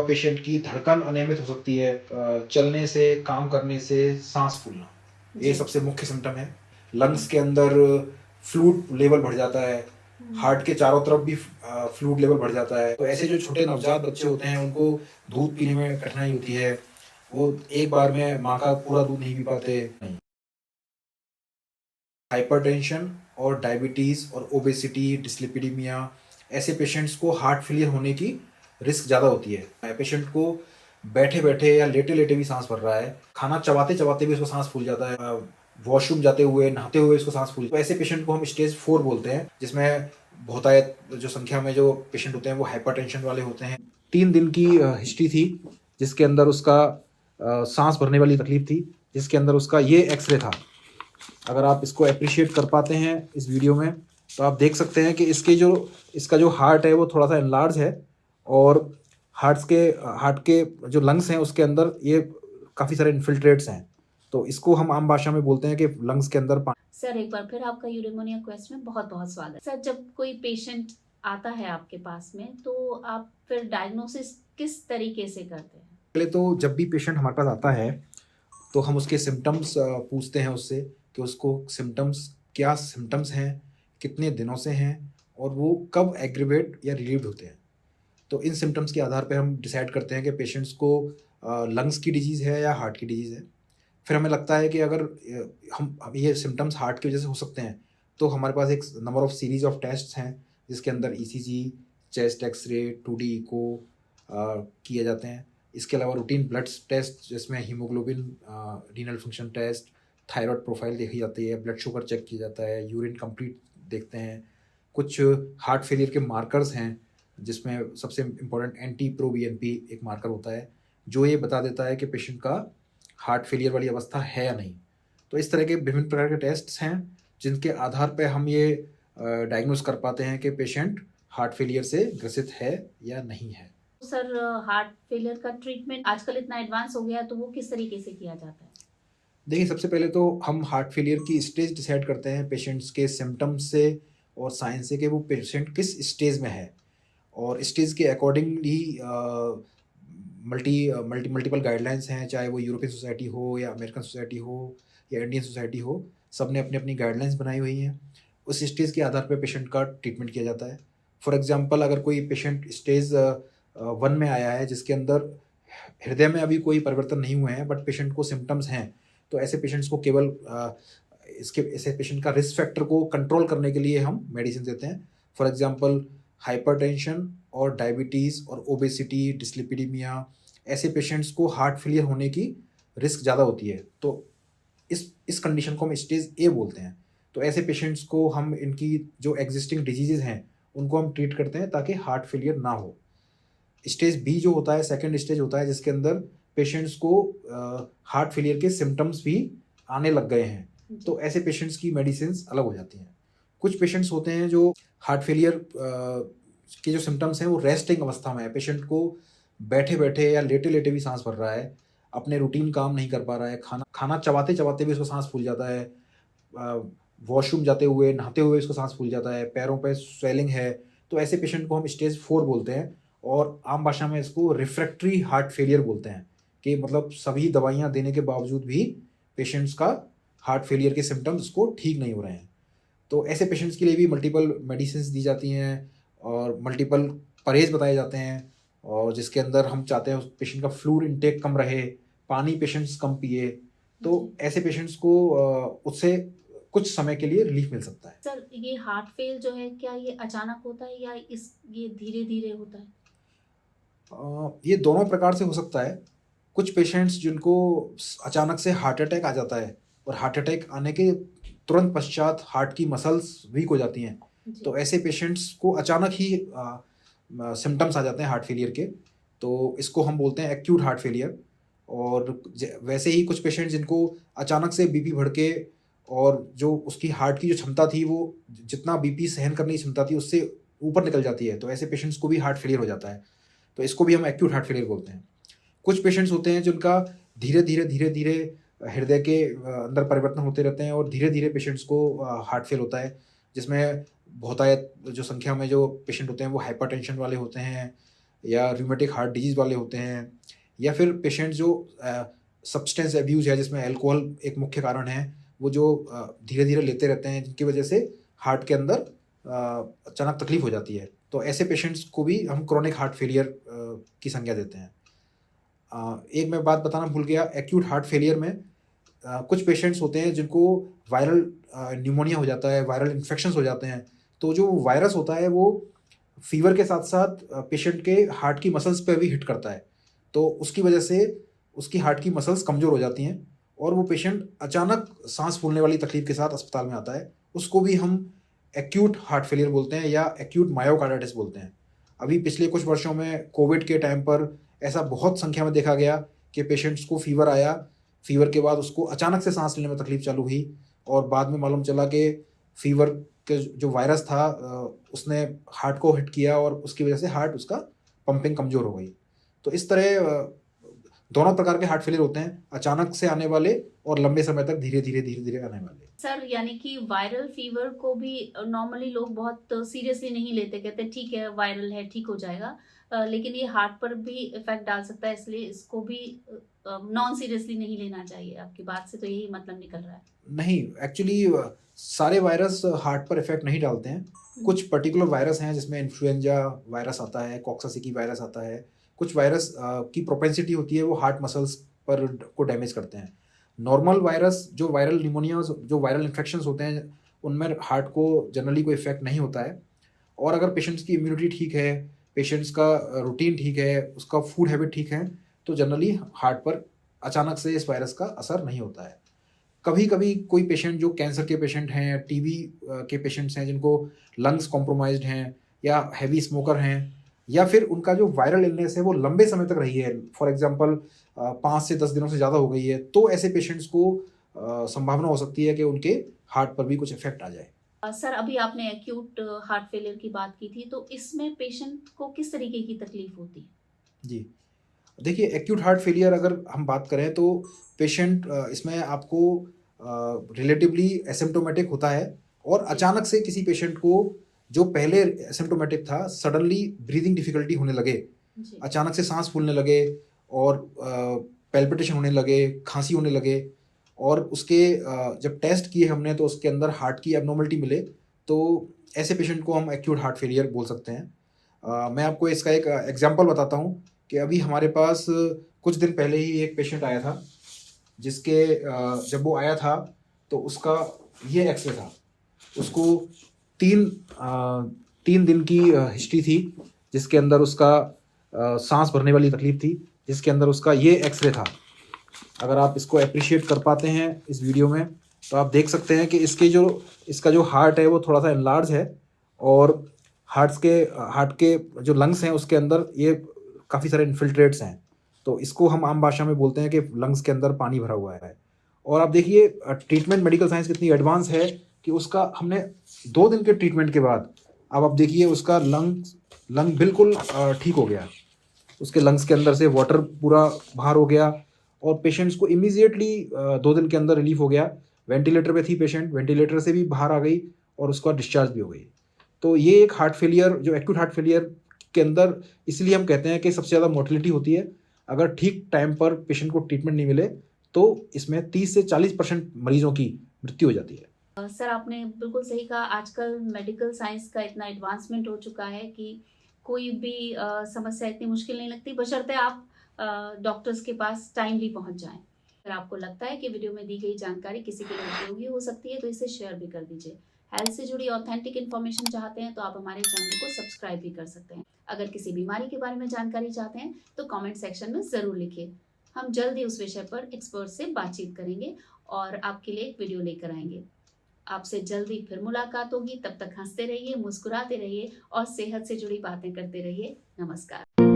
Patient की धड़कन अनियमित हो सकती है, चलने से, काम करने से सांस फूलना, ये जी। सबसे मुख्य सिम्टम है। लंग्स के अंदर फ्लूइड लेवल बढ़ जाता है, हार्ट के चारों तरफ भी फ्लूइड लेवल बढ़ जाता है। तो ऐसे जो छोटे नवजात बच्चे होते हैं उनको दूध पीने में कठिनाई होती है, वो एक बार में माँ का पूरा दूध नहीं पी पाते। हाइपरटेंशन और डायबिटीज़ और ओबेसिटी, डिस्लिपिडीमिया, ऐसे पेशेंट्स को हार्ट फेलियर होने की रिस्क ज़्यादा होती है। पेशेंट को बैठे-बैठे या लेटे-लेटे भी सांस भर रहा है, खाना चबाते-चबाते भी उसको सांस फूल जाता है, वॉशरूम जाते हुए, नहाते हुए उसको सांस फूल, तो ऐसे पेशेंट को हम स्टेज 4 बोलते हैं, जिसमें बहुतायत जो संख्या में जो पेशेंट होते हैं वो हाइपरटेंशन वाले होते हैं। 3 दिन की हिस्ट्री थी, जिसके अंदर उसका सांस भरने वाली तकलीफ थी, जिसके अंदर उसका ये एक्स-रे था। अगर आप इसको एप्रिशिएट कर पाते हैं इस वीडियो में, तो आप देख सकते हैं कि इसका जो हार्ट है वो थोड़ा सा एनलार्ज है, और हार्ट के जो लंग्स हैं उसके अंदर ये काफ़ी सारे इन्फिल्ट्रेट्स हैं। तो इसको हम आम भाषा में बोलते हैं कि लंग्स के अंदर सर, एक बार फिर आपका यूरेमोनिया क्वेस्ट में बहुत-बहुत स्वागत। सर, जब कोई पेशेंट आता है आपके पास में, तो आप फिर डायग्नोसिस किस तरीके से करते हैं? पहले तो जब भी पेशेंट हमारे पास आता है, तो हम उसके सिम्पटम्स पूछते हैं उससे कि उसको क्या सिम्पटम्स हैं, कितने दिनों से हैं, और वो कब एग्रीवेट या रिलीव्ड होते हैं। तो इन सिम्पटम्स के आधार पे हम डिसाइड करते हैं कि पेशेंट्स को लंग्स की डिजीज़ है या हार्ट की डिजीज़ है। फिर हमें लगता है कि अगर हम ये सिम्पटम्स हार्ट की वजह से हो सकते हैं, तो हमारे पास एक number of series of tests हैं, जिसके अंदर ECG, chest x-ray, 2D eco किए जाते हैं। इसके अलावा रूटीन ब्लड टेस्ट, जिसमें haemoglobin, renal function test, thyroid profile देखी जाती है, ब्लड शुगर चेक किया जाता है, यूरिन कंप्लीट देखते हैं। कुछ हार्ट फेलियर के मार्कर्स हैं, जिसमें सबसे इम्पोर्टेंट एंटी प्रो बीएनपी एक मार्कर होता है, जो ये बता देता है कि पेशेंट का हार्ट फेलियर वाली अवस्था है या नहीं। तो इस तरह के विभिन्न प्रकार के टेस्ट्स हैं, जिनके आधार पे हम ये डायग्नोस कर पाते हैं कि पेशेंट हार्ट फेलियर से ग्रसित है या नहीं है। सर, हार्ट फेलियर का ट्रीटमेंट आजकल इतना एडवांस हो गया है, तो वो किस तरीके से किया जाता है? देखिए, सबसे पहले तो हम हार्ट फेलियर की स्टेज डिसाइड करते हैं पेशेंट्स के सिम्पटम्स से और साइन से, कि वो पेशेंट किस स्टेज में है, और स्टेज के अकॉर्डिंगली मल्टीपल गाइडलाइंस हैं, चाहे वो यूरोपियन सोसाइटी हो या अमेरिकन सोसाइटी हो या इंडियन सोसाइटी हो, सब ने अपनी अपनी गाइडलाइंस बनाई हुई हैं। उस स्टेज के आधार पे पेशेंट का ट्रीटमेंट किया जाता है। फॉर एग्जांपल, अगर कोई पेशेंट स्टेज 1 में आया है, जिसके अंदर हृदय में अभी कोई परिवर्तन नहीं हुए हैं, बट पेशेंट को सिम्पटम्स हैं, तो ऐसे पेशेंट्स को केवल ऐसे पेशेंट का रिस्क फैक्टर को कंट्रोल करने के लिए हम मेडिसिन देते हैं। फॉर एग्जांपल, हाइपरटेंशन और डायबिटीज़ और ओबेसिटी, डिस्लिपिडीमिया, ऐसे पेशेंट्स को हार्ट फेलियर होने की रिस्क ज़्यादा होती है। तो इस कंडीशन को हम स्टेज ए बोलते हैं। तो ऐसे पेशेंट्स को हम इनकी जो एग्जिस्टिंग डिजीज़ेज़ हैं, उनको हम ट्रीट करते हैं ताकि हार्ट फेलियर ना हो। स्टेज बी जो होता है, सेकंड स्टेज होता है, जिसके अंदर पेशेंट्स को हार्ट फेलियर के सिम्पटम्स भी आने लग गए हैं। तो ऐसे पेशेंट्स की मेडिसिन्स अलग हो जाती हैं। कुछ पेशेंट्स होते हैं जो हार्ट फेलियर के जो सिम्पटम्स हैं वो रेस्टिंग अवस्था में है। पेशेंट को बैठे-बैठे या लेटे-लेटे भी सांस भर रहा है, अपने रूटीन काम नहीं कर पा रहा है, खाना चबाते-चबाते भी उसको सांस फूल जाता है, वॉशरूम जाते हुए, नहाते हुए उसको सांस फूल जाता है, पैरों पे स्वेलिंग है। तो ऐसे पेशेंट को हम स्टेज 4 बोलते हैं, और आम भाषा में इसको रिफ्रैक्टरी हार्ट फेलियर बोलते हैं, कि मतलब सभी दवाइयाँ देने के बावजूद भी पेशेंट्स का हार्ट फेलियर के सिम्पटम्स उसको ठीक नहीं हो रहे हैं। तो ऐसे पेशेंट्स के लिए भी मल्टीपल मेडिसिन्स दी जाती हैं, और मल्टीपल परहेज़ बताए जाते हैं, और जिसके अंदर हम चाहते हैं उस पेशेंट का फ्लूइड इंटेक कम रहे, पानी पेशेंट्स कम पिए। तो ऐसे पेशेंट्स को उससे कुछ समय के लिए रिलीफ मिल सकता है। सर, ये हार्ट फेल जो है, क्या ये अचानक होता है या ये धीरे-धीरे होता है? ये दोनों प्रकार से हो सकता है। कुछ पेशेंट्स जिनको अचानक से हार्ट अटैक आ जाता है, और हार्ट अटैक आने के तुरंत पश्चात हार्ट की मसल्स वीक हो जाती हैं, तो ऐसे पेशेंट्स को अचानक ही सिम्पटम्स आ जाते हैं हार्ट फेलियर के, तो इसको हम बोलते हैं एक्यूट हार्ट फेलियर। और वैसे ही कुछ पेशेंट्स जिनको अचानक से बीपी बढ़ के, और जो उसकी हार्ट की जो क्षमता थी वो जितना बीपी सहन करने की क्षमता थी उससे ऊपर निकल जाती है, तो ऐसे पेशेंट्स को भी हार्ट फेलियर हो जाता है। तो इसको भी हम एक्यूट हार्ट फेलियर बोलते हैं। कुछ पेशेंट्स होते हैं जिनका धीरे-धीरे हृदय के अंदर परिवर्तन होते रहते हैं, और धीरे-धीरे पेशेंट्स को हार्ट फेल होता है, जिसमें बहुतायत जो संख्या में जो पेशेंट होते हैं वो हाइपरटेंशन वाले होते हैं, या रूमेटिक हार्ट डिजीज़ वाले होते हैं, या फिर पेशेंट जो सब्सटेंस अब्यूज़ है जिसमें अल्कोहल एक मुख्य कारण है, वो जो धीरे-धीरे लेते रहते हैं, जिनकी वजह से हार्ट के अंदर अचानक तकलीफ़ हो जाती है। तो ऐसे पेशेंट्स को भी हम क्रोनिक हार्ट फेलियर की संज्ञा देते हैं। एक मैं बात बताना भूल गया, एक्यूट हार्ट फेलियर में कुछ पेशेंट्स होते हैं जिनको वायरल न्यूमोनिया हो जाता है, वायरल इन्फेक्शंस हो जाते हैं। तो जो वायरस होता है वो फ़ीवर के साथ-साथ पेशेंट के हार्ट की मसल्स पे भी हिट करता है। तो उसकी वजह से उसकी हार्ट की मसल्स कमज़ोर हो जाती हैं और वो पेशेंट अचानक साँस फूलने वाली तकलीफ़ के साथ अस्पताल में आता है। उसको भी हम एक्यूट हार्ट फेलियर बोलते हैं या एक्यूट मायोकार्डाइटिस बोलते हैं। अभी पिछले कुछ वर्षों में कोविड के टाइम पर ऐसा बहुत संख्या में देखा गया कि पेशेंट्स को फ़ीवर आया, फ़ीवर के बाद उसको अचानक से साँस लेने में तकलीफ़ चालू हुई और बाद में मालूम चला कि फ़ीवर के जो वायरस था उसने हार्ट को हिट किया और उसकी वजह से हार्ट उसका पंपिंग कमज़ोर हो गई। तो इस तरह दोनों प्रकार के हार्ट फेलियर होते हैं, अचानक से आने वाले और लंबे समय तक धीरे-धीरे आने वाले। सर यानी कि वायरल फीवर को भी नॉर्मली लोग बहुत सीरियसली नहीं लेते, कहते हैं ठीक है वायरल है ठीक हो जाएगा, लेकिन ये हार्ट पर भी इफेक्ट डाल सकता है, इसलिए इसको भी नॉन सीरियसली नहीं लेना चाहिए। आपकी बात से तो यही मतलब निकल रहा है। नहीं, एक्चुअली सारे वायरस हार्ट पर इफ़ेक्ट नहीं डालते हैं। कुछ पर्टिकुलर वायरस हैं जिसमें इन्फ्लुएंजा वायरस आता है, कॉक्सासिकी वायरस आता है। कुछ वायरस की प्रोपेंसिटी होती है वो हार्ट मसल्स पर को डैमेज करते हैं। नॉर्मल वायरस जो वायरल न्यूमोनियाज़ जो वायरल इन्फेक्शंस होते हैं, उनमें हार्ट को जनरली कोई इफ़ेक्ट नहीं होता है। और अगर पेशेंट्स की इम्यूनिटी ठीक है, पेशेंट्स का रूटीन ठीक है, उसका फूड हैबिट ठीक है, तो जनरली हार्ट पर अचानक से इस वायरस का असर नहीं होता है। कभी-कभी कोई पेशेंट जो कैंसर के पेशेंट हैं, टीबी के पेशेंट्स हैं जिनको लंग्स कॉम्प्रोमाइज़्ड हैं या हेवी स्मोकर हैं या फिर उनका जो वायरल इलनेस है वो लंबे समय तक रही है, फॉर एग्ज़ाम्पल 5 से 10 दिनों से ज़्यादा हो गई है, तो ऐसे पेशेंट्स को संभावना हो सकती है कि उनके हार्ट पर भी कुछ इफ़ेक्ट आ जाए। सर अभी आपने एक्यूट हार्ट फेलियर की बात की थी, तो इसमें पेशेंट को किस तरीके की तकलीफ होती है? जी। देखिए, एक्यूट हार्ट फेलियर अगर हम बात करें तो पेशेंट इसमें आपको रिलेटिवली एसिम्प्टोमेटिक होता है और जी। अचानक से किसी पेशेंट को जो पहले एसिम्प्टोमेटिक था, सडनली ब्रीथिंग डिफ़िकल्टी होने लगे, जी। अचानक से साँस फूलने लगे और पैल्पिटेशन होने लगे, खाँसी होने लगे और उसके जब टेस्ट किए हमने तो उसके अंदर हार्ट की एब्नॉर्मलिटी मिले, तो ऐसे पेशेंट को हम एक्यूट हार्ट फेलियर बोल सकते हैं। मैं आपको इसका एक एग्ज़ाम्पल बताता हूँ कि अभी हमारे पास कुछ दिन पहले ही एक पेशेंट आया था, जिसके जब वो आया था तो उसका ये एक्स-रे था। उसको 3 दिन की हिस्ट्री थी, जिसके अंदर उसका साँस भरने वाली तकलीफ़ थी, जिसके अंदर उसका ये एक्स-रे था। अगर आप इसको एप्रिशिएट कर पाते हैं इस वीडियो में, तो आप देख सकते हैं कि इसका जो हार्ट है वो थोड़ा-सा एनलार्ज है और हार्ट के जो लंग्स हैं उसके अंदर ये काफ़ी सारे इन्फिल्ट्रेट्स हैं। तो इसको हम आम भाषा में बोलते हैं कि लंग्स के अंदर पानी भरा हुआ है। और आप देखिए ट्रीटमेंट मेडिकल साइंस कितनी एडवांस है कि उसका हमने 2 दिन के ट्रीटमेंट के बाद अब आप देखिए उसका लंग बिल्कुल ठीक हो गया। उसके लंग्स के अंदर से वाटर पूरा बाहर हो गया और पेशेंट्स को इमीडिएटली 2 दिन के अंदर रिलीफ हो गया। वेंटिलेटर पे थी पेशेंट, वेंटिलेटर से भी बाहर आ गई और उसका डिस्चार्ज भी हो गई। तो ये एक हार्ट फेलियर जो एक्यूट हार्ट फेलियर के अंदर इसलिए हम कहते हैं कि सबसे ज़्यादा मोर्टेलिटी होती है। अगर ठीक टाइम पर पेशेंट को ट्रीटमेंट नहीं मिले, तो इसमें 30 से 40% मरीज़ों की मृत्यु हो जाती है। सर आपने बिल्कुल सही कहा, आजकल मेडिकल साइंस का इतना एडवांसमेंट हो चुका है कि कोई भी समस्या इतनी मुश्किल नहीं लगती, बशर्ते आप डॉक्टर्स के पास टाइमली पहुंच जाएं। अगर आपको लगता है कि वीडियो में दी गई जानकारी किसी के लिए उपयोगी हो सकती है तो इसे शेयर भी कर दीजिए। हेल्थ से जुड़ी ऑथेंटिक इन्फॉर्मेशन चाहते हैं तो आप हमारे चैनल को सब्सक्राइब भी कर सकते हैं। अगर किसी बीमारी के बारे में जानकारी चाहते हैं तो कमेंट सेक्शन में ज़रूर लिखिए। हम जल्द ही उस विषय पर एक्सपर्ट से बातचीत करेंगे और आपके लिए एक वीडियो लेकर आएंगे। आपसे जल्दी फिर मुलाकात होगी, तब तक हंसते रहिए, मुस्कुराते रहिए और सेहत से जुड़ी बातें करते रहिए। नमस्कार।